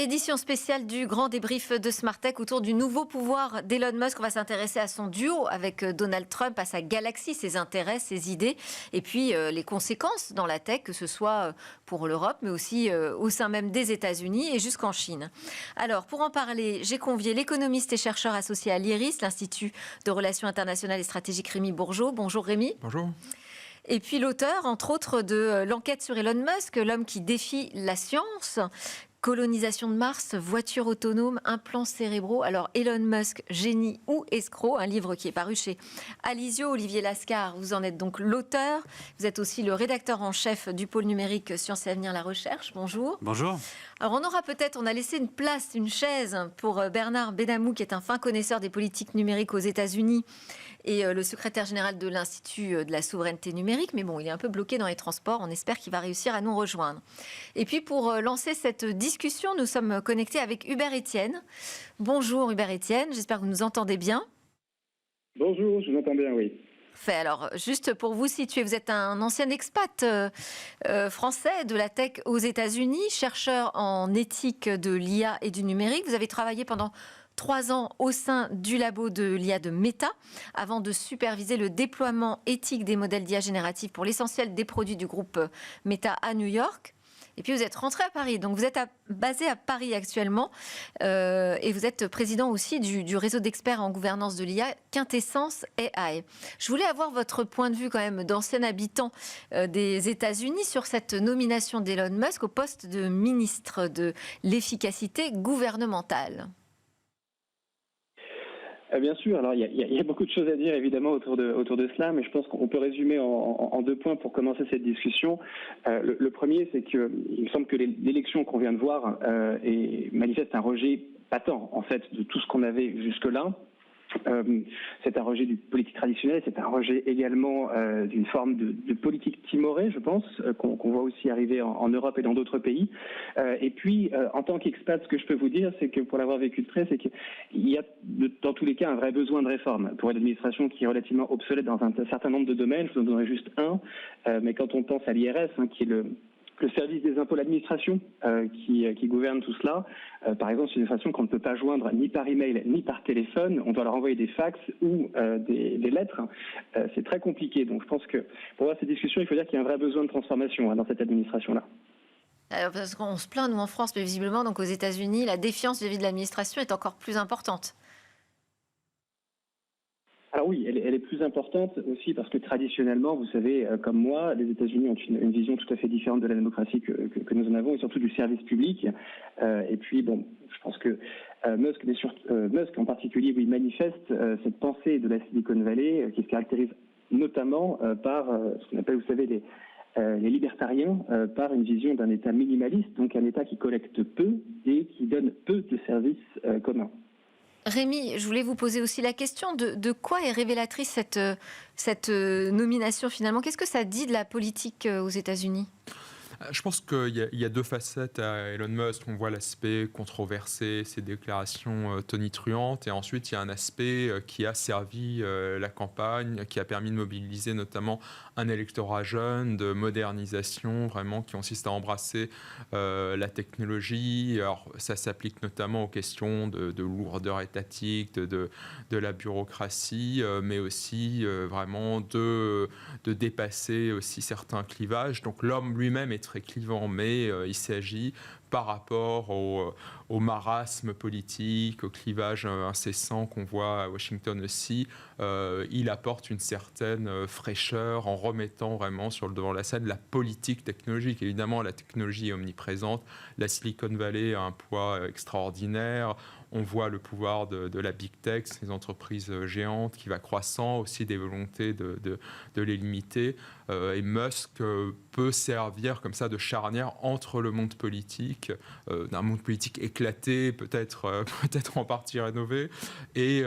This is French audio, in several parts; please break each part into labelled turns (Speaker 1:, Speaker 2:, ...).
Speaker 1: Édition spéciale du grand débrief de Smartech autour du nouveau pouvoir d'Elon Musk. On va s'intéresser à son duo avec Donald Trump, à sa galaxie, ses intérêts, ses idées, et puis les conséquences dans la tech, que ce soit pour l'Europe, mais aussi au sein même des États-Unis et jusqu'en Chine. Alors, pour en parler, j'ai convié l'économiste et chercheur associé à l'IRIS, l'Institut de Relations internationales et stratégiques, Rémi Bourgeaud. Bonjour Rémi.
Speaker 2: Bonjour.
Speaker 1: Et puis l'auteur, entre autres, de l'enquête sur Elon Musk, l'homme qui défie la science. Colonisation de Mars, voitures autonomes, implants cérébraux. Alors, Elon Musk, génie ou escroc, un livre qui est paru chez Alizio. Olivier Lascar, vous en êtes donc l'auteur. Vous êtes aussi le rédacteur en chef du pôle numérique Sciences et Avenir La Recherche. Bonjour.
Speaker 3: Bonjour.
Speaker 1: Alors, on a laissé une chaise pour Bernard Benamou, qui est un fin connaisseur des politiques numériques aux États-Unis et le secrétaire général de l'Institut de la souveraineté numérique. Mais bon, il est un peu bloqué dans les transports. On espère qu'il va réussir à nous rejoindre. Et puis, pour lancer cette discussion, nous sommes connectés avec Hubert Etienne. Bonjour Hubert Etienne, j'espère que vous nous entendez bien.
Speaker 4: Bonjour, je vous entends bien, oui.
Speaker 1: Alors, juste pour vous situer, vous êtes un ancien expat français de la tech aux États-Unis, chercheur en éthique de l'IA et du numérique. Vous avez travaillé pendant 3 ans au sein du labo de l'IA de Meta, avant de superviser le déploiement éthique des modèles d'IA génératifs pour l'essentiel des produits du groupe Meta à New York. Et puis vous êtes rentré à Paris, donc vous êtes basé à Paris actuellement et vous êtes président aussi du réseau d'experts en gouvernance de l'IA Quintessence AI. Je voulais avoir votre point de vue quand même d'ancien habitant des États-Unis sur cette nomination d'Elon Musk au poste de ministre de l'efficacité gouvernementale.
Speaker 4: Bien sûr, alors il y a beaucoup de choses à dire évidemment autour de cela, mais je pense qu'on peut résumer en 2 points pour commencer cette discussion. Le premier, c'est qu'il me semble que l'élection qu'on vient de voir manifeste un rejet patent en fait de tout ce qu'on avait jusque-là. C'est un rejet du politique traditionnel, c'est un rejet également d'une forme de politique timorée, je pense, qu'on voit aussi arriver en Europe et dans d'autres pays. Et puis, en tant qu'expat, ce que je peux vous dire, c'est que pour l'avoir vécu de près, c'est qu'il y a dans tous les cas un vrai besoin de réforme pour une administration qui est relativement obsolète dans un certain nombre de domaines. Je vous en donnerai juste un, mais quand on pense à l'IRS, qui est le service des impôts, l'administration qui gouverne tout cela, par exemple, c'est une façon qu'on ne peut pas joindre ni par email ni par téléphone. On doit leur envoyer des fax ou des lettres. C'est très compliqué. Donc, je pense que pour avoir cette discussion, il faut dire qu'il y a un vrai besoin de transformation dans cette administration-là.
Speaker 1: Parce qu'on se plaint, nous, en France, mais visiblement, donc aux États-Unis, la défiance vis-à-vis de l'administration est encore plus importante.
Speaker 4: Alors oui, elle est plus importante aussi parce que traditionnellement, vous savez, comme moi, les États-Unis ont une vision tout à fait différente de la démocratie que nous en avons et surtout du service public. Et puis, bon, je pense que Musk en particulier, oui, manifeste cette pensée de la Silicon Valley qui se caractérise notamment par ce qu'on appelle, vous savez, les libertariens, par une vision d'un État minimaliste, donc un État qui collecte peu et qui donne peu de services communs.
Speaker 1: Rémi, je voulais vous poser aussi la question de quoi est révélatrice cette nomination finalement. Qu'est-ce que ça dit de la politique aux États-Unis ?
Speaker 2: Je pense qu'il y a 2 facettes à Elon Musk. On voit l'aspect controversé, ses déclarations tonitruantes, et ensuite il y a un aspect qui a servi la campagne, qui a permis de mobiliser notamment un électorat jeune, de modernisation vraiment qui consiste à embrasser la technologie. Alors ça s'applique notamment aux questions de lourdeur étatique, de la bureaucratie, mais aussi vraiment de dépasser aussi certains clivages. Donc l'homme lui-même est très clivant, mais il s'agit par rapport au marasme politique, au clivage incessant qu'on voit à Washington aussi, il apporte une certaine fraîcheur en remettant vraiment sur le devant de la scène la politique technologique. Évidemment, la technologie est omniprésente, la Silicon Valley a un poids extraordinaire, on voit le pouvoir de la big tech, ces entreprises géantes qui va croissant, aussi des volontés de les limiter. Et Musk peut servir comme ça de charnière entre le monde politique, d'un monde politique éclaté, peut-être en partie rénové, et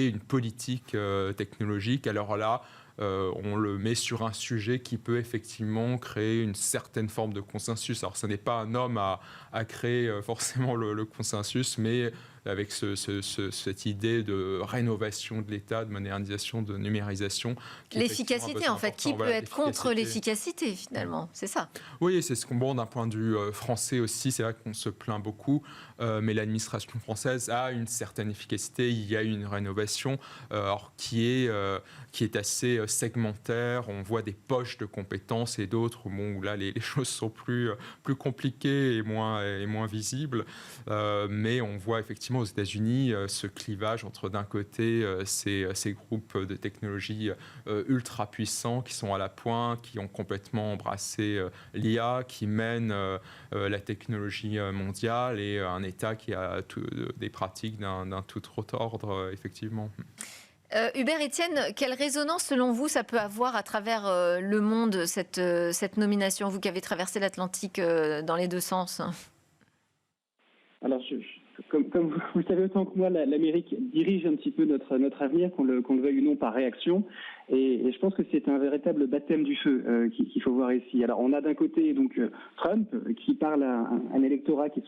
Speaker 2: une politique technologique. Alors là, on le met sur un sujet qui peut effectivement créer une certaine forme de consensus. Alors, ce n'est pas un homme à créer forcément le consensus, mais avec cette idée de rénovation de l'État, de modernisation, de numérisation.
Speaker 1: L'efficacité, en fait. Qui peut être contre l'efficacité, finalement? C'est ça.
Speaker 2: Oui, c'est ce qu'on bon d'un point de vue français aussi. C'est vrai qu'on se plaint beaucoup, mais l'administration française a une certaine efficacité. Il y a une rénovation qui est assez segmentaire. On voit des poches de compétences et d'autres où là les choses sont plus compliquées et moins visibles. Mais on voit effectivement aux États-Unis ce clivage entre d'un côté ces groupes de technologie ultra puissants qui sont à la pointe, qui ont complètement embrassé l'IA, qui mènent la technologie mondiale, et un État qui a des pratiques d'un tout autre ordre, effectivement.
Speaker 1: Hubert Etienne, quelle résonance selon vous ça peut avoir à travers le monde, cette nomination, vous qui avez traversé l'Atlantique dans les deux sens?
Speaker 4: Alors, comme vous le savez autant que moi, l'Amérique dirige un petit peu notre avenir, qu'on le veuille ou non, par réaction. Et je pense que c'est un véritable baptême du feu qu'il faut voir ici. Alors, on a d'un côté donc Trump qui parle à un électorat qui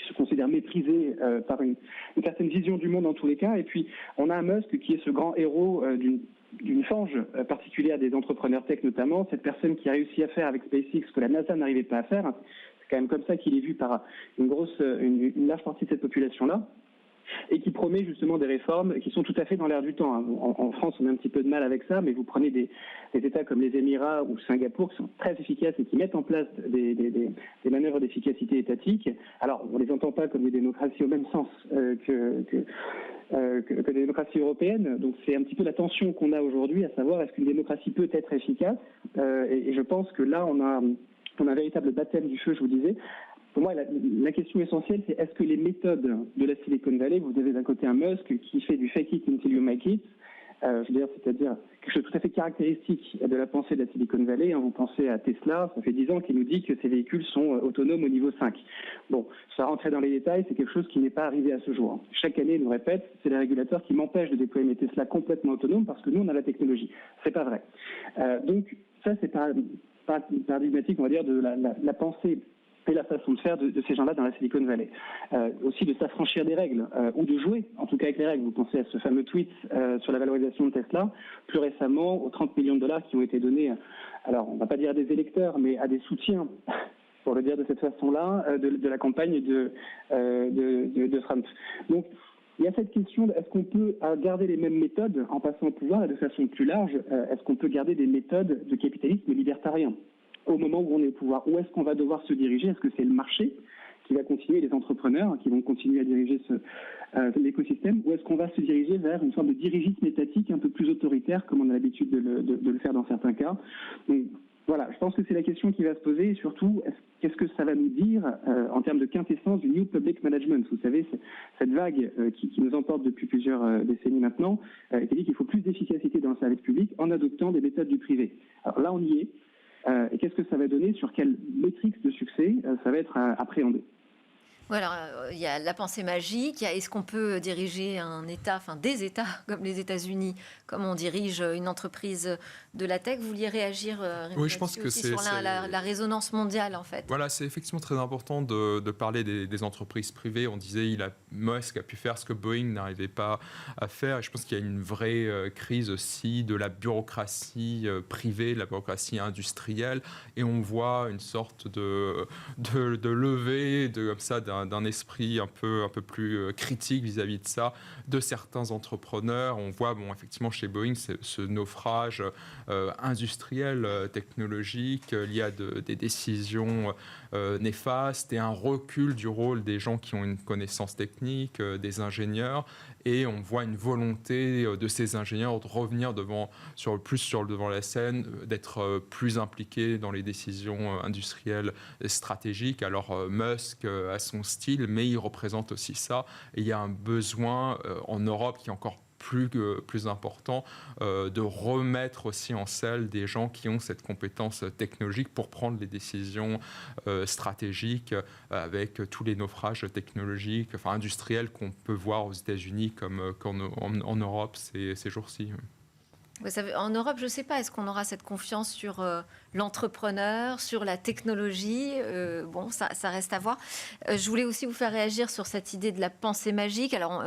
Speaker 4: se considère méprisé par une certaine vision du monde en tous les cas. Et puis, on a un Musk qui est ce grand héros d'une fange particulière des entrepreneurs tech notamment, cette personne qui a réussi à faire avec SpaceX ce que la NASA n'arrivait pas à faire. C'est quand même comme ça qu'il est vu par une large partie de cette population-là, et qui promet justement des réformes qui sont tout à fait dans l'air du temps. En France, on a un petit peu de mal avec ça, mais vous prenez des États comme les Émirats ou Singapour qui sont très efficaces et qui mettent en place des manœuvres d'efficacité étatique. Alors, on ne les entend pas comme des démocraties au même sens que des démocraties européennes. Donc, c'est un petit peu la tension qu'on a aujourd'hui, à savoir est-ce qu'une démocratie peut être efficace, et je pense que là, on a un véritable baptême du feu, je vous disais. Pour moi, la question essentielle, c'est est-ce que les méthodes de la Silicon Valley, vous avez d'un côté un Musk qui fait du fake it until you make it, c'est-à-dire quelque chose de tout à fait caractéristique de la pensée de la Silicon Valley. Vous pensez à Tesla, ça fait 10 ans qu'il nous dit que ses véhicules sont autonomes au niveau 5. Bon, ça rentrer dans les détails, c'est quelque chose qui n'est pas arrivé à ce jour. Chaque année, il nous répète, c'est les régulateurs qui m'empêchent de déployer mes Tesla complètement autonomes parce que nous, on a la technologie. C'est pas vrai. Donc, ça, c'est paradigmatique, on va dire, de la pensée et la façon de faire de ces gens-là dans la Silicon Valley. Aussi de s'affranchir des règles, ou de jouer, en tout cas avec les règles. Vous pensez à ce fameux tweet sur la valorisation de Tesla, plus récemment aux 30 millions de dollars qui ont été donnés, alors on ne va pas dire à des électeurs, mais à des soutiens, pour le dire de cette façon-là, de la campagne de Trump. Donc, il y a cette question, est-ce qu'on peut garder les mêmes méthodes en passant au pouvoir, et de façon plus large, est-ce qu'on peut garder des méthodes de capitalisme libertarien au moment où on est au pouvoir? Où est-ce qu'on va devoir se diriger? Est-ce que c'est le marché qui va continuer, les entrepreneurs qui vont continuer à diriger l'écosystème, ou est-ce qu'on va se diriger vers une sorte de dirigisme étatique un peu plus autoritaire, comme on a l'habitude de le faire dans certains cas? Donc, voilà, je pense que c'est la question qui va se poser, et surtout, qu'est-ce que ça va nous dire en termes de quintessence du New Public Management? Vous savez, cette vague qui nous emporte depuis plusieurs décennies maintenant, qui dit qu'il faut plus d'efficacité dans le service public en adoptant des méthodes du privé. Alors là, on y est. Et qu'est-ce que ça va donner? Sur quelle métrique de succès ça va être appréhendé?
Speaker 1: Voilà, il y a la pensée magique, il y a est-ce qu'on peut diriger un État, enfin des États comme les États-Unis, comme on dirige une entreprise de la tech? Vous vouliez réagir
Speaker 2: oui, je pense que
Speaker 1: sur la résonance mondiale, en fait.
Speaker 2: Voilà, c'est effectivement très important de parler des entreprises privées. On disait Musk a pu faire ce que Boeing n'arrivait pas à faire. Et je pense qu'il y a une vraie crise aussi de la bureaucratie privée, de la bureaucratie industrielle. Et on voit une sorte de levée comme ça d'un esprit un peu plus critique vis-à-vis de ça, de certains entrepreneurs. On voit, effectivement, chez Boeing, ce naufrage industriel, technologique, lié à des décisions néfastes et un recul du rôle des gens qui ont une connaissance technique, des ingénieurs. Et on voit une volonté de ces ingénieurs de revenir plus sur le devant de la scène, d'être plus impliqués dans les décisions industrielles et stratégiques. Alors Musk a son style, mais il représente aussi ça. Et il y a un besoin en Europe qui est encore plus important, de remettre aussi en selle des gens qui ont cette compétence technologique pour prendre les décisions stratégiques avec tous les naufrages technologiques, industriels qu'on peut voir aux États-Unis comme en Europe ces jours-ci.
Speaker 1: Vous savez, en Europe, je ne sais pas, est-ce qu'on aura cette confiance sur l'entrepreneur, sur la technologie? Bon, ça reste à voir. Je voulais aussi vous faire réagir sur cette idée de la pensée magique. Alors,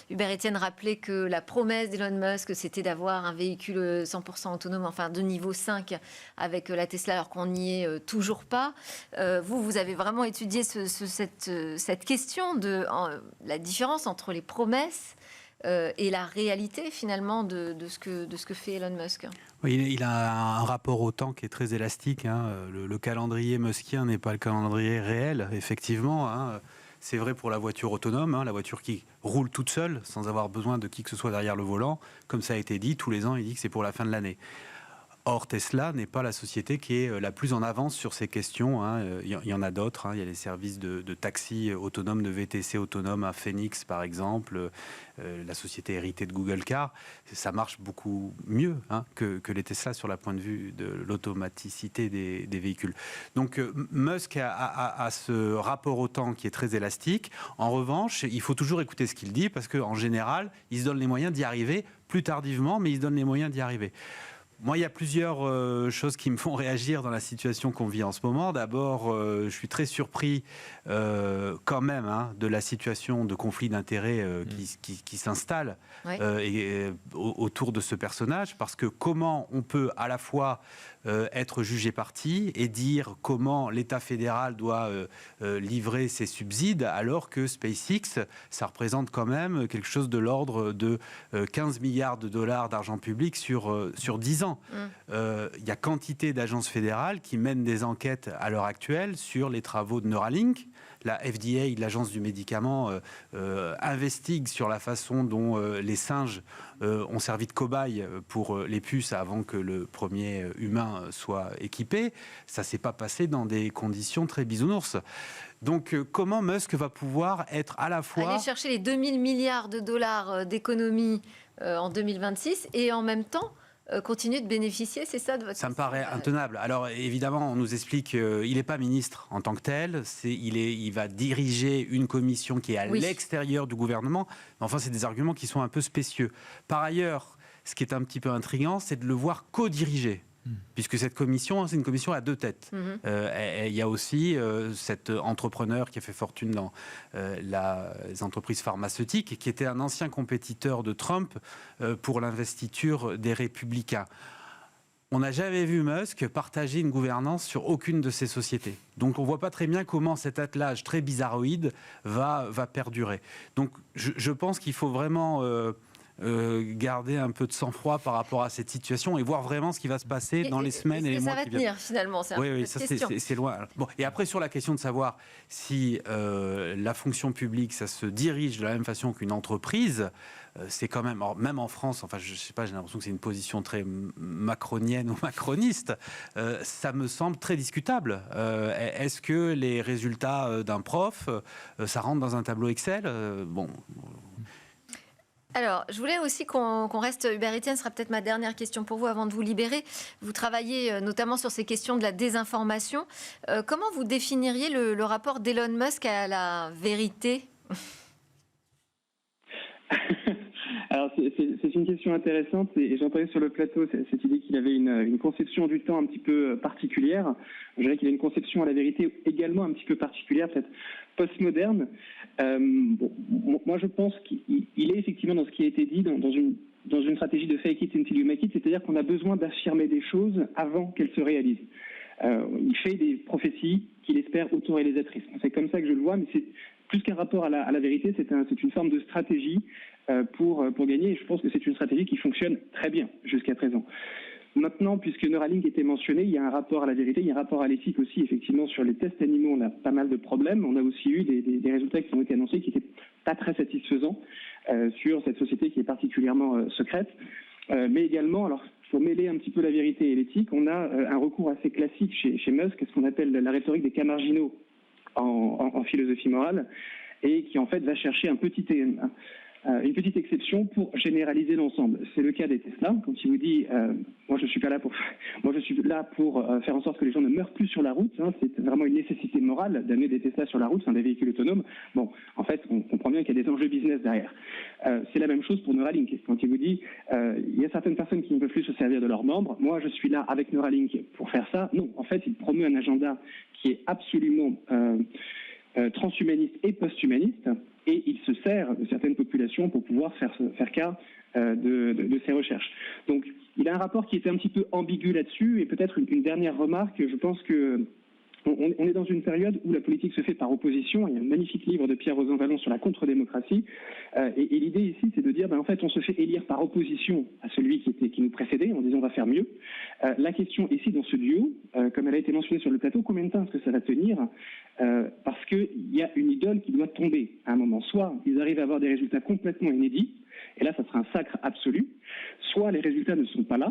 Speaker 1: Hubert Etienne rappelait que la promesse d'Elon Musk, c'était d'avoir un véhicule 100% autonome, enfin de niveau 5 avec la Tesla, alors qu'on n'y est toujours pas. Vous avez vraiment étudié cette question de la différence entre les promesses et la réalité finalement de ce que fait Elon Musk.
Speaker 3: Oui, il a un rapport au temps qui est très élastique. Le calendrier muskien n'est pas le calendrier réel, effectivement. C'est vrai pour la voiture autonome, la voiture qui roule toute seule, sans avoir besoin de qui que ce soit derrière le volant. Comme ça a été dit, tous les ans, il dit que c'est pour la fin de l'année. Or, Tesla n'est pas la société qui est la plus en avance sur ces questions. Il y en a d'autres. Il y a les services de taxi autonomes, de VTC autonomes à Phoenix, par exemple, la société héritée de Google Car. Ça marche beaucoup mieux que les Tesla sur le point de vue de l'automaticité des véhicules. Donc, Musk a ce rapport au temps qui est très élastique. En revanche, il faut toujours écouter ce qu'il dit parce qu'en général, il se donne les moyens d'y arriver plus tardivement, mais il se donne les moyens d'y arriver. Moi, il y a plusieurs choses qui me font réagir dans la situation qu'on vit en ce moment. D'abord, je suis très surpris quand même de la situation de conflit d'intérêts qui s'installe autour de ce personnage. Parce que comment on peut à la fois être jugé parti et dire comment l'État fédéral doit livrer ses subsides alors que SpaceX, ça représente quand même quelque chose de l'ordre de 15 milliards de dollars d'argent public sur 10 ans. Il y a quantité d'agences fédérales qui mènent des enquêtes à l'heure actuelle sur les travaux de Neuralink. La FDA, l'agence du médicament, investigue sur la façon dont les singes ont servi de cobaye pour les puces avant que le premier humain soit équipé. Ça ne s'est pas passé dans des conditions très bisounours. Donc, comment Musk va pouvoir être à la fois...
Speaker 1: Aller chercher les 2000 milliards de dollars d'économie en 2026 et en même temps continuer de bénéficier, c'est ça de votre...
Speaker 3: Ça me paraît intenable. Alors évidemment, on nous explique qu'il n'est pas ministre en tant que tel, il va diriger une commission qui est à l'extérieur du gouvernement. Enfin, c'est des arguments qui sont un peu spécieux. Par ailleurs, ce qui est un petit peu intriguant, c'est de le voir co-diriger. Puisque cette commission, c'est une commission à deux têtes. Il y a aussi cet entrepreneur qui a fait fortune dans les entreprises pharmaceutiques et qui était un ancien compétiteur de Trump pour l'investiture des Républicains. On n'a jamais vu Musk partager une gouvernance sur aucune de ces sociétés. Donc on ne voit pas très bien comment cet attelage très bizarroïde va perdurer. Donc je pense qu'il faut vraiment... garder un peu de sang-froid par rapport à cette situation et voir vraiment ce qui va se passer dans les semaines et les mois qui viennent.
Speaker 1: Ça va tenir finalement, c'est
Speaker 3: oui, ça c'est loin. Bon, et après sur la question de savoir si la fonction publique, ça se dirige de la même façon qu'une entreprise, c'est quand même, même en France, enfin je sais pas, j'ai l'impression que c'est une position très macronienne ou macroniste, ça me semble très discutable. Est-ce que les résultats d'un prof, ça rentre dans un tableau Excel?
Speaker 1: Alors, je voulais aussi qu'on reste, Hubert Etienne, ce sera peut-être ma dernière question pour vous avant de vous libérer. Vous travaillez notamment sur ces questions de la désinformation. Comment vous définiriez le rapport d'Elon Musk à la vérité ?
Speaker 4: Alors, c'est une question intéressante et j'entendais sur le plateau cette idée qu'il avait une conception du temps un petit peu particulière. Je dirais qu'il a une conception à la vérité également un petit peu particulière, peut-être postmoderne. Moi, je pense qu'il est effectivement dans ce qui a été dit, dans une stratégie de fake it until you make it, c'est-à-dire qu'on a besoin d'affirmer des choses avant qu'elles se réalisent. Il fait des prophéties qu'il espère autoréalisatrices. C'est comme ça que je le vois, mais c'est plus qu'un rapport à la vérité, c'est une forme de stratégie pour gagner. Et je pense que c'est une stratégie qui fonctionne très bien jusqu'à présent. Maintenant, puisque Neuralink était mentionné, il y a un rapport à la vérité, il y a un rapport à l'éthique aussi. Effectivement, sur les tests animaux, on a pas mal de problèmes. On a aussi eu des résultats qui ont été annoncés qui n'étaient pas très satisfaisants sur cette société qui est particulièrement secrète. Mais également, alors pour mêler un petit peu la vérité et l'éthique, on a un recours assez classique chez Musk, ce qu'on appelle la rhétorique des cas marginaux en philosophie morale, et qui en fait va chercher un petit une petite exception pour généraliser l'ensemble. C'est le cas des Tesla. Quand il vous dit moi je suis là pour faire en sorte que les gens ne meurent plus sur la route, hein, c'est vraiment une nécessité morale d'amener des Tesla sur la route, des véhicules autonomes. Bon, en fait, on comprend bien qu'il y a des enjeux business derrière. C'est la même chose pour Neuralink. Quand il vous dit il y a certaines personnes qui ne peuvent plus se servir de leurs membres, moi je suis là avec Neuralink pour faire ça. Non, en fait, il promeut un agenda qui est absolument transhumaniste et post-humaniste, et il se sert de certaines populations pour pouvoir faire cas de ses recherches. Donc, il a un rapport qui était un petit peu ambigu là-dessus, et peut-être une dernière remarque, je pense que on est dans une période où la politique se fait par opposition. Il y a un magnifique livre de Pierre Rosanvallon sur la contre-démocratie. Et l'idée ici, c'est de dire, en fait, on se fait élire par opposition à celui qui nous précédait, en disant on va faire mieux. La question ici, dans ce duo, comme elle a été mentionnée sur le plateau, combien de temps est-ce que ça va tenir ? Parce qu'il y a une idole qui doit tomber à un moment. Soit ils arrivent à avoir des résultats complètement inédits, et là, ça sera un sacre absolu. Soit les résultats ne sont pas là,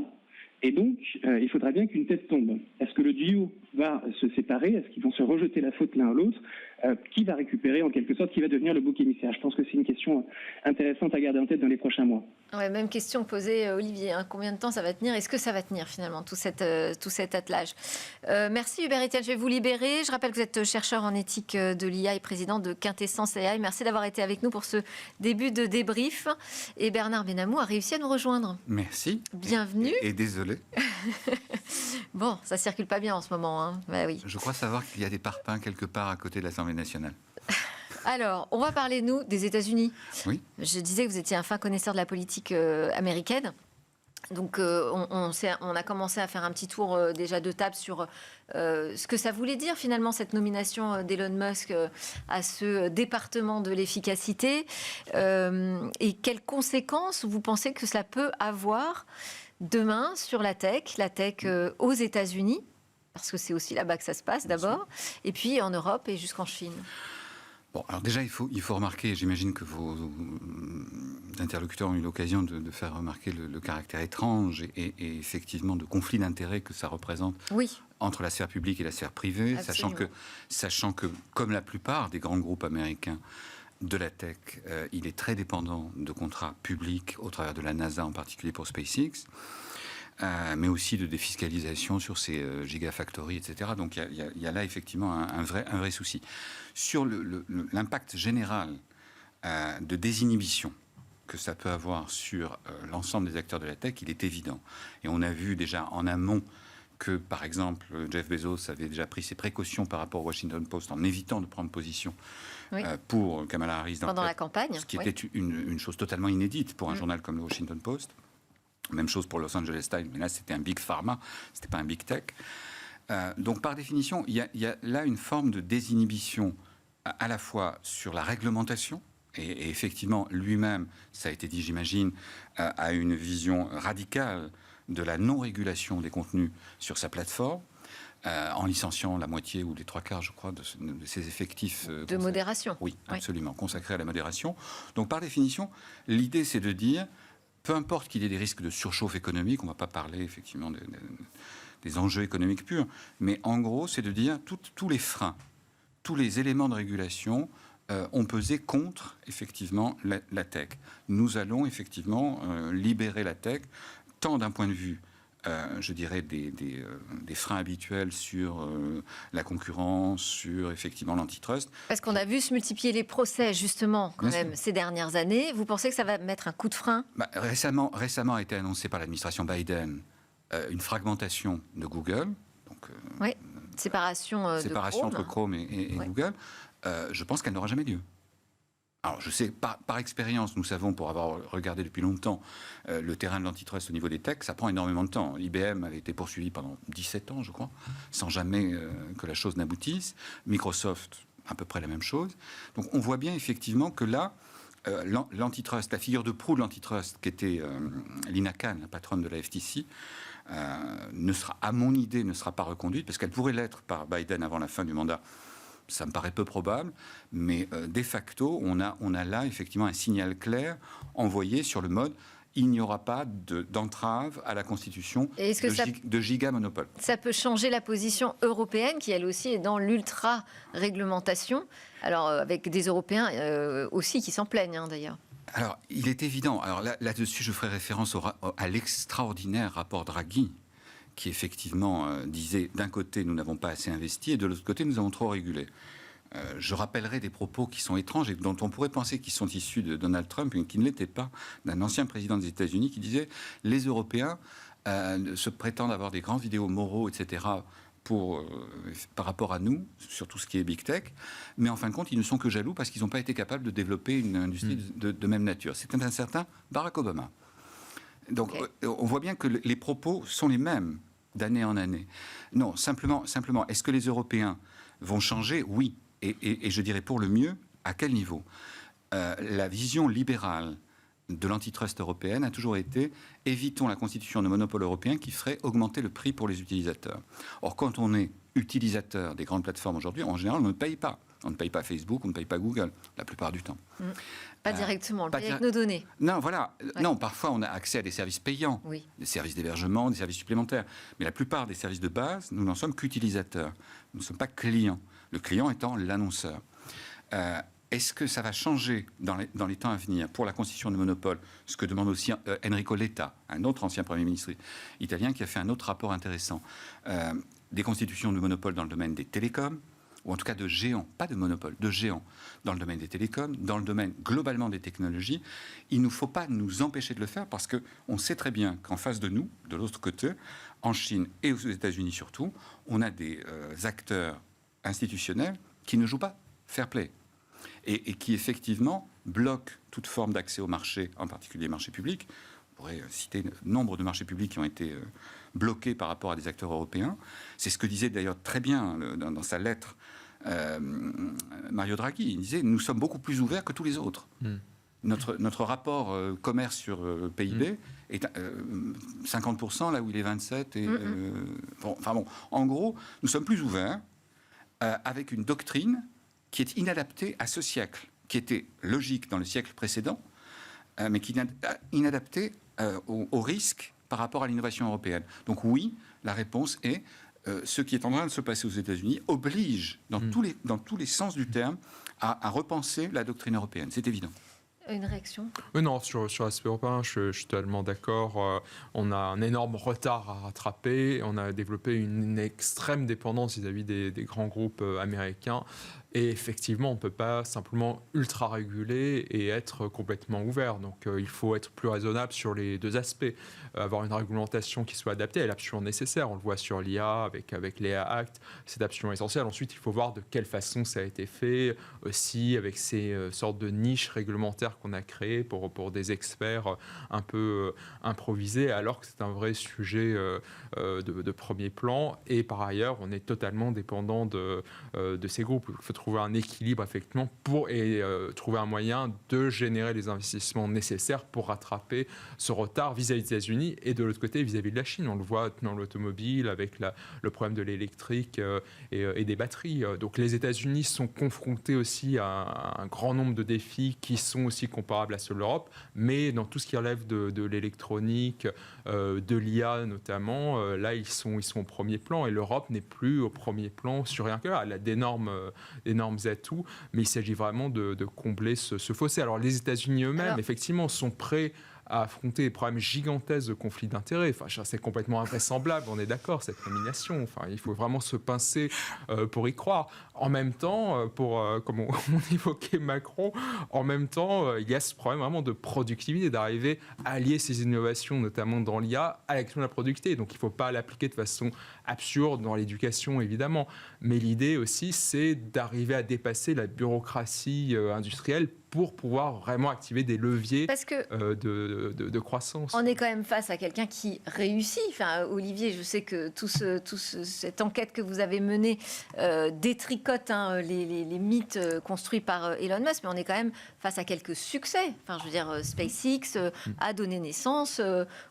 Speaker 4: et donc, il faudra bien qu'une tête tombe. Est-ce que le duo va se séparer ? Est-ce qu'ils vont se rejeter la faute l'un à l'autre ? Qui va récupérer, en quelque sorte, qui va devenir le bouc émissaire ? Je pense que c'est une question intéressante à garder en tête dans les prochains mois.
Speaker 1: Ouais, même question posée, Olivier. Combien de temps ça va tenir ? Est-ce que ça va tenir, finalement, tout cet attelage ? Merci, Hubert Etienne. Je vais vous libérer. Je rappelle que vous êtes chercheur en éthique de l'IA et président de Quintessence AI. Merci d'avoir été avec nous pour ce début de débrief. Et Bernard Benamou a réussi à nous rejoindre.
Speaker 5: Merci.
Speaker 1: Bienvenue.
Speaker 5: Et désolé.
Speaker 1: Bon, ça circule pas bien en ce moment. Hein. Bah, oui.
Speaker 5: Je crois savoir qu'il y a des parpaings quelque part à côté de l'Assemblée nationale.
Speaker 1: Alors, on va parler, nous, des États-Unis.
Speaker 5: Oui.
Speaker 1: Je disais que vous étiez un fin connaisseur de la politique américaine. Donc, on a commencé à faire un petit tour déjà de table sur ce que ça voulait dire finalement cette nomination d'Elon Musk à ce département de l'efficacité et quelles conséquences vous pensez que cela peut avoir demain sur la tech aux États-Unis, parce que c'est aussi là-bas que ça se passe d'abord, et puis en Europe et jusqu'en Chine.
Speaker 5: Bon, alors déjà, il faut remarquer, j'imagine que vos interlocuteurs ont eu l'occasion de faire remarquer le caractère étrange et effectivement de conflit d'intérêts que ça représente entre la sphère publique et la sphère privée, sachant que, comme la plupart des grands groupes américains de la tech, il est très dépendant de contrats publics au travers de la NASA, en particulier pour SpaceX, mais aussi de défiscalisation sur ces gigafactories, etc. Donc il y a là effectivement un vrai souci. Sur l'impact général de désinhibition que ça peut avoir sur l'ensemble des acteurs de la tech, il est évident. Et on a vu déjà en amont que, par exemple, Jeff Bezos avait déjà pris ses précautions par rapport au Washington Post en évitant de prendre position pour Kamala Harris
Speaker 1: pendant la campagne,
Speaker 5: ce qui était une chose totalement inédite pour un journal comme le Washington Post. Même chose pour Los Angeles Times, mais là c'était un big pharma, c'était pas un big tech. Donc par définition, il y a là une forme de désinhibition à la fois sur la réglementation, et effectivement lui-même, ça a été dit j'imagine, a une vision radicale de la non-régulation des contenus sur sa plateforme, en licenciant la moitié ou les 3/4, je crois, de ses effectifs.
Speaker 1: De modération.
Speaker 5: Oui, absolument, consacrés à la modération. Donc par définition, l'idée c'est de dire, peu importe qu'il y ait des risques de surchauffe économique, on ne va pas parler effectivement des enjeux économiques purs, mais en gros c'est de dire tous les freins, tous les éléments de régulation ont pesé contre effectivement la tech. Nous allons effectivement libérer la tech, tant d'un point de vue je dirais, des freins habituels sur la concurrence, sur effectivement l'antitrust.
Speaker 1: Parce qu'on a vu se multiplier les procès, justement, quand même, ces dernières années. Vous pensez que ça va mettre un coup de frein ?
Speaker 5: Récemment a été annoncé par l'administration Biden une fragmentation de Google. Donc,
Speaker 1: séparation
Speaker 5: entre Chrome et Google. Je pense qu'elle n'aura jamais lieu. Alors, je sais, par expérience, nous savons, pour avoir regardé depuis longtemps le terrain de l'antitrust au niveau des techs, ça prend énormément de temps. IBM avait été poursuivi pendant 17 ans, je crois, sans jamais que la chose n'aboutisse. Microsoft, à peu près la même chose. Donc, on voit bien effectivement que là, l'antitrust, la figure de proue de l'antitrust, qui était Lina Khan, la patronne de la FTC, à mon idée, ne sera pas reconduite, parce qu'elle pourrait l'être par Biden avant la fin du mandat. Ça me paraît peu probable, mais de facto, on a là effectivement un signal clair envoyé sur le mode il n'y aura pas d'entrave à la constitution de giga-monopole.
Speaker 1: Ça peut changer la position européenne, qui elle aussi est dans l'ultra-réglementation, alors avec des Européens aussi qui s'en plaignent d'ailleurs.
Speaker 5: Alors, il est évident. Alors là-dessus, je ferai référence à l'extraordinaire rapport Draghi, qui effectivement disait d'un côté, nous n'avons pas assez investi, et de l'autre côté, nous avons trop régulé. Je rappellerai des propos qui sont étranges et dont on pourrait penser qu'ils sont issus de Donald Trump, mais qui ne l'étaient pas, d'un ancien président des États-Unis qui disait « Les Européens se prétendent avoir des grands vidéos moraux, etc., par rapport à nous, sur tout ce qui est big tech, mais en fin de compte, ils ne sont que jaloux parce qu'ils n'ont pas été capables de développer une industrie de même nature. » C'est un certain Barack Obama. Donc, on voit bien que les propos sont les mêmes d'année en année. Non, simplement, est-ce que les Européens vont changer ? Oui. Et je dirais pour le mieux, à quel niveau ? La vision libérale de l'antitrust européenne a toujours été « évitons la constitution de monopoles européens qui ferait augmenter le prix pour les utilisateurs ». Or, quand on est utilisateur des grandes plateformes aujourd'hui, en général, on ne paye pas. On ne paye pas Facebook, on ne paye pas Google, la plupart du temps.
Speaker 1: Pas directement, on paye avec nos données.
Speaker 5: Non, voilà. Ouais. Non, parfois, on a accès à des services payants, des services d'hébergement, des services supplémentaires. Mais la plupart des services de base, nous n'en sommes qu'utilisateurs. Nous ne sommes pas clients. Le client étant l'annonceur. Est-ce que ça va changer dans les temps à venir pour la constitution de monopoles ? Ce que demande aussi Enrico Letta, un autre ancien Premier ministre italien qui a fait un autre rapport intéressant. Des constitutions de monopoles dans le domaine des télécoms, ou en tout cas de géants, pas de monopole, de géants, dans le domaine des télécoms, dans le domaine globalement des technologies. Il ne faut pas nous empêcher de le faire parce qu'on sait très bien qu'en face de nous, de l'autre côté, en Chine et aux États-Unis surtout, on a des acteurs institutionnels qui ne jouent pas fair play et qui effectivement bloquent toute forme d'accès au marché, en particulier les marchés publics. On pourrait citer nombre de marchés publics qui ont été bloqués par rapport à des acteurs européens. C'est ce que disait d'ailleurs très bien dans sa lettre Mario Draghi. Il disait « Nous sommes beaucoup plus ouverts que tous les autres ». Notre rapport commerce sur PIB est 50%, là où il est 27%. En gros, nous sommes plus ouverts avec une doctrine qui est inadaptée à ce siècle, qui était logique dans le siècle précédent, mais qui est inadaptée au risque par rapport à l'innovation européenne. Donc oui, la réponse est ce qui est en train de se passer aux États-Unis oblige, dans tous les sens du terme, à repenser la doctrine européenne. C'est évident.
Speaker 1: Une réaction ?
Speaker 2: Non, sur l'aspect européen, je suis totalement d'accord. On a un énorme retard à rattraper. On a développé une extrême dépendance vis-à-vis des grands groupes américains. Et effectivement, on ne peut pas simplement ultra-réguler et être complètement ouvert. Donc, il faut être plus raisonnable sur les deux aspects. Avoir une réglementation qui soit adaptée, elle est absolument nécessaire. On le voit sur l'IA, avec l'IA Act, c'est absolument essentiel. Ensuite, il faut voir de quelle façon ça a été fait, aussi avec ces sortes de niches réglementaires qu'on a créées pour des experts un peu improvisés, alors que c'est un vrai sujet de premier plan. Et par ailleurs, on est totalement dépendant de ces groupes. Il faut trouver un équilibre, effectivement, trouver un moyen de générer les investissements nécessaires pour rattraper ce retard vis-à-vis des États-Unis et de l'autre côté vis-à-vis de la Chine. On le voit dans l'automobile avec le problème de l'électrique et des batteries. Donc les États-Unis sont confrontés aussi à un grand nombre de défis qui sont aussi comparables à ceux de l'Europe, mais dans tout ce qui relève de l'électronique, de l'IA notamment, là ils sont au premier plan et l'Europe n'est plus au premier plan sur rien que là. Elle a d'énormes atouts, mais il s'agit vraiment de combler ce fossé. Alors les États-Unis eux-mêmes, effectivement, sont prêts à affronter des problèmes gigantesques de conflits d'intérêts. Enfin, c'est complètement invraisemblable, on est d'accord, cette nomination. Enfin, il faut vraiment se pincer pour y croire. En même temps, comme on évoquait Macron, en même temps, il y a ce problème vraiment de productivité, d'arriver à allier ces innovations, notamment dans l'IA, à la question de la productivité. Donc, il ne faut pas l'appliquer de façon absurde dans l'éducation, évidemment. Mais l'idée aussi, c'est d'arriver à dépasser la bureaucratie industrielle pour pouvoir vraiment activer des leviers de croissance.
Speaker 1: On est quand même face à quelqu'un qui réussit. Enfin, Olivier, je sais que cette enquête que vous avez menée détricote les mythes construits par Elon Musk, mais on est quand même face à quelques succès. Enfin, je veux dire, SpaceX a donné naissance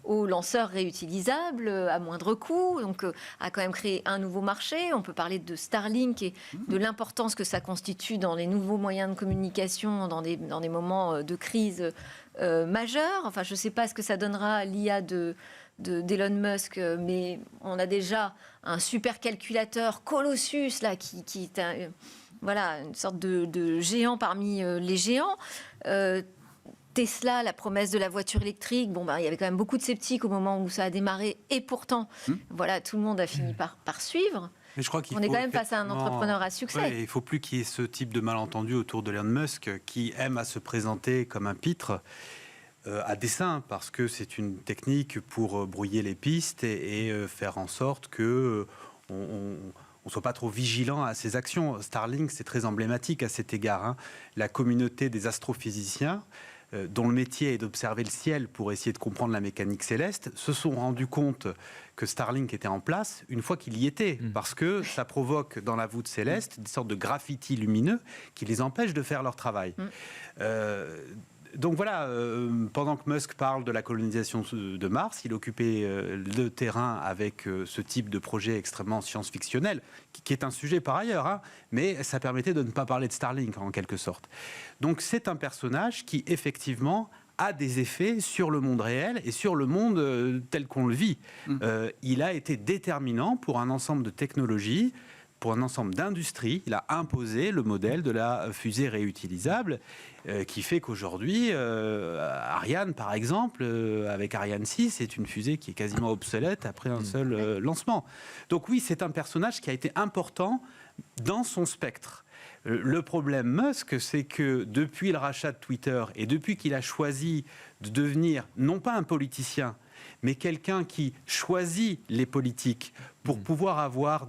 Speaker 1: aux lanceurs réutilisables à moindre coût, donc a quand même créé un nouveau marché. On peut parler de Starlink et de l'importance que ça constitue dans les nouveaux moyens de communication, dans des moments de crise majeure. Enfin, je ne sais pas ce que ça donnera l'IA d'Elon Musk, mais on a déjà un supercalculateur Colossus là, qui est une sorte de géant parmi les géants. Tesla, la promesse de la voiture électrique. Bon, il y avait quand même beaucoup de sceptiques au moment où ça a démarré. Et pourtant, voilà, tout le monde a fini par suivre.
Speaker 3: Mais je crois qu'il
Speaker 1: On est quand même face à un entrepreneur à succès.
Speaker 3: Ouais, il ne faut plus qu'il y ait ce type de malentendu autour de Elon Musk qui aime à se présenter comme un pitre à dessein, parce que c'est une technique pour brouiller les pistes et faire en sorte que on ne soit pas trop vigilant à ses actions. Starlink, c'est très emblématique à cet égard, hein. La communauté des astrophysiciens, dont le métier est d'observer le ciel pour essayer de comprendre la mécanique céleste, se sont rendus compte que Starlink était en place une fois qu'il y était, parce que ça provoque dans la voûte céleste des sortes de graffitis lumineux qui les empêchent de faire leur travail. Donc voilà, pendant que Musk parle de la colonisation de Mars, il occupait le terrain avec ce type de projet extrêmement science-fictionnel, qui est un sujet par ailleurs, hein, mais ça permettait de ne pas parler de Starlink en quelque sorte. Donc c'est un personnage qui effectivement a des effets sur le monde réel et sur le monde tel qu'on le vit. Il a été déterminant pour un ensemble de technologies, pour un ensemble d'industries. Il a imposé le modèle de la fusée réutilisable qui fait qu'aujourd'hui, Ariane, par exemple, avec Ariane 6, c'est une fusée qui est quasiment obsolète après un seul lancement. Donc oui, c'est un personnage qui a été important dans son spectre. Le problème Musk, c'est que depuis le rachat de Twitter et depuis qu'il a choisi de devenir non pas un politicien, mais quelqu'un qui choisit les politiques pour pouvoir avoir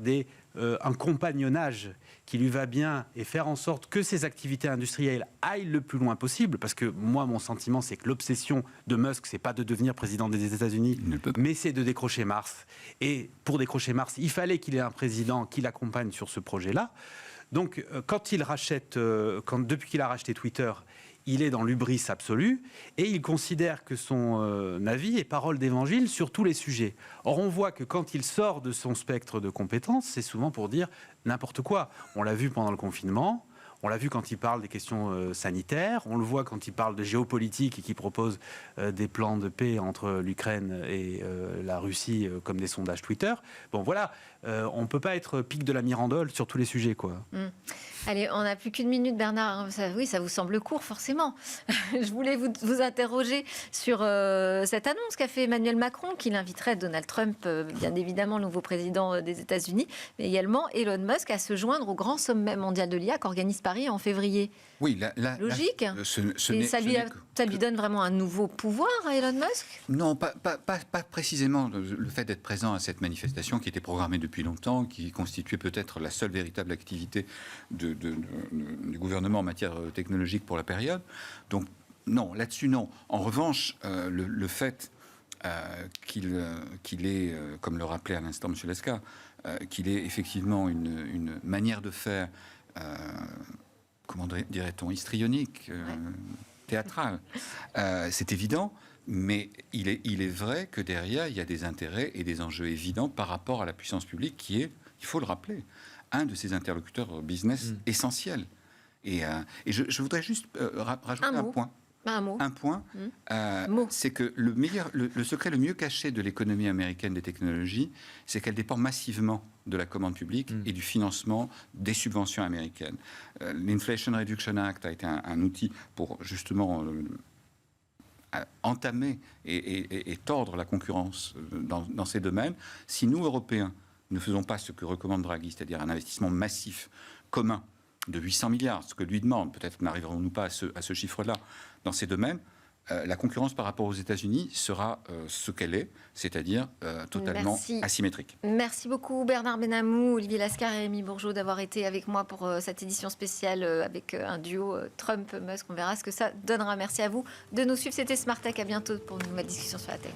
Speaker 3: un compagnonnage qui lui va bien et faire en sorte que ses activités industrielles aillent le plus loin possible, parce que moi, mon sentiment, c'est que l'obsession de Musk, c'est pas de devenir président des États-Unis, mais c'est de décrocher Mars. Et pour décrocher Mars, il fallait qu'il ait un président qui l'accompagne sur ce projet-là. Donc, depuis qu'il a racheté Twitter, il est dans l'hubris absolue et il considère que son avis est parole d'évangile sur tous les sujets. Or, on voit que quand il sort de son spectre de compétences, c'est souvent pour dire n'importe quoi. On l'a vu pendant le confinement. On l'a vu quand il parle des questions sanitaires, on le voit quand il parle de géopolitique et qu'il propose des plans de paix entre l'Ukraine et la Russie comme des sondages Twitter. Bon voilà, on ne peut pas être pic de la Mirandole sur tous les sujets, quoi.
Speaker 1: Allez, on n'a plus qu'une minute, Bernard. Oui, ça vous semble court, forcément. Je voulais vous interroger sur cette annonce qu'a fait Emmanuel Macron, qu'il inviterait Donald Trump, bien évidemment, le nouveau président des États-Unis, mais également Elon Musk, à se joindre au grand sommet mondial de l'IA qu'organise Paris en février.
Speaker 5: Oui,
Speaker 1: logique. Ça lui donne vraiment un nouveau pouvoir à Elon Musk?
Speaker 5: Non, pas précisément. Le fait d'être présent à cette manifestation qui était programmée depuis longtemps, qui constituait peut-être la seule véritable activité du gouvernement en matière technologique pour la période. Donc non, là-dessus non. En revanche, le fait qu'il ait, comme le rappelait à l'instant M. Lesca, qu'il ait effectivement une manière de faire, comment dirait-on, histrionique, théâtrale, c'est évident. Mais il est vrai que derrière, il y a des intérêts et des enjeux évidents par rapport à la puissance publique qui est, il faut le rappeler, un de ses interlocuteurs business essentiels. Et je voudrais juste rajouter un point. Un point, c'est que le secret le mieux caché de l'économie américaine des technologies, c'est qu'elle dépend massivement de la commande publique et du financement des subventions américaines. L'Inflation Reduction Act a été un outil pour justement entamer et tordre la concurrence dans ces domaines. Si nous, Européens, ne faisons pas ce que recommande Draghi, c'est-à-dire un investissement massif commun de 800 milliards, ce que lui demande, peut-être n'arriverons-nous pas à ce chiffre-là dans ces domaines, la concurrence par rapport aux États-Unis sera ce qu'elle est, c'est-à-dire totalement asymétrique.
Speaker 1: Merci beaucoup Bernard Benamou, Olivier Lascar et Rémi Bourgeaud d'avoir été avec moi pour cette édition spéciale avec un duo Trump-Musk. On verra ce que ça donnera. Merci à vous de nous suivre. C'était Smart Tech. À bientôt pour une nouvelle discussion sur la tech.